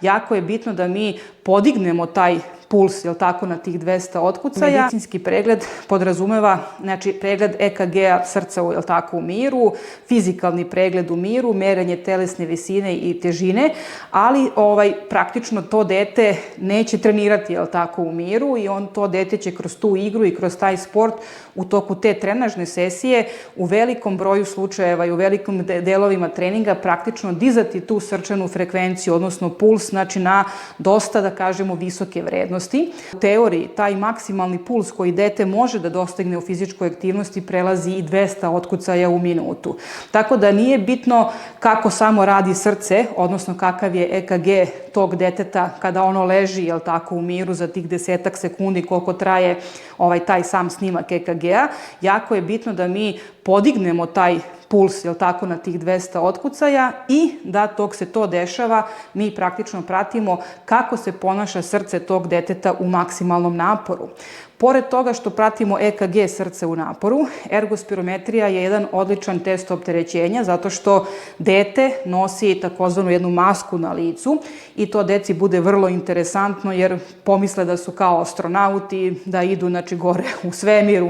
jako je bitno da mi podignemo taj puls, jel tako, na tih 200 otkucaja. Medicinski pregled podrazumeva, znači, pregled EKG-a srca, jel tako, u miru, fizikalni pregled u miru, merenje telesne visine i težine, ali praktično to dete neće trenirati, jel tako, u miru i to dete će kroz tu igru i kroz taj sport u toku te trenažne sesije u velikom broju slučajeva i u velikim delovima treninga praktično dizati tu srčanu frekvenciju, odnosno puls, znači na dosta, da kažemo, visoke vrednosti. U teoriji, taj maksimalni puls koji dete može da dostigne u fizičkoj aktivnosti prelazi i 200 otkucaja u minutu. Tako da nije bitno kako samo radi srce, odnosno kakav je EKG tog deteta kada ono leži, jel tako, u miru za tih 10 sekundi koliko traje taj sam snimak EKG-a. Jako je bitno da mi podignemo taj puls, jel tako, na tih 200 otkucaja i da dok se to dešava mi praktično pratimo kako se ponaša srce tog deteta u maksimalnom naporu. Pored toga što pratimo EKG srca u naporu, ergospirometrija je jedan odličan test opterećenja zato što dete nosi takozvanu jednu masku na licu i to deci bude vrlo interesantno jer pomisle da su kao astronauti, da idu, znači, gore u svemir,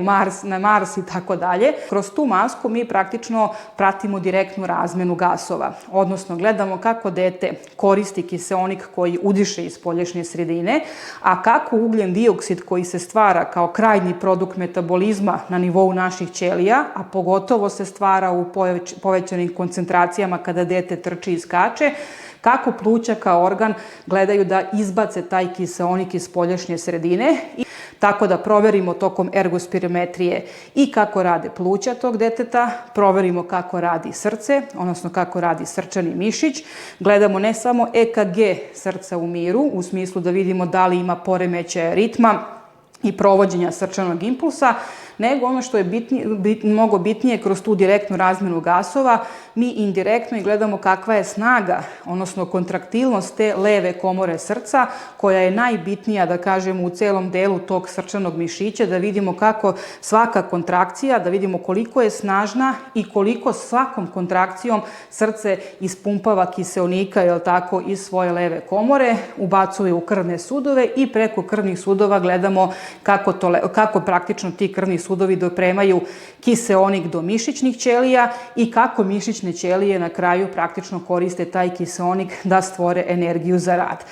na Mars i tako dalje. Kroz tu masku mi praktično pratimo direktnu razmenu gasova, odnosno gledamo kako dete koristi kiseonik koji udiše iz spoljašnje sredine, a kako ugljen dioksid koji se stvara kao krajnji produkt metabolizma na nivou naših ćelija, a pogotovo se stvara u povećanim koncentracijama kada dete trči i skače, kako pluća kao organ gledaju da izbace taj kiseonik iz spoljašnje sredine. Tako da proverimo tokom ergospirometrije i kako rade pluća tog deteta, proverimo kako radi srce, odnosno kako radi srčani mišić. Gledamo ne samo EKG srca u miru, u smislu da vidimo da li ima poremećaja ritma i provođenja srčanog impulsa, nego ono što je mnogo bitnije kroz tu direktnu razmenu gasova, mi indirektno i gledamo kakva je snaga, odnosno kontraktilnost te leve komore srca, koja je najbitnija, da kažemo, u celom delu tog srčanog mišića, da vidimo kako svaka kontrakcija, da vidimo koliko je snažna i koliko svakom kontrakcijom srce ispumpava kiseonika, jel tako, iz svoje leve komore, ubacuje u krvne sudove i preko krvnih sudova gledamo kako praktično ti krvni sudovi dopremaju kiseonik do mišićnih ćelija i kako mišićne ćelije na kraju praktično koriste taj kiseonik da stvore energiju za rad.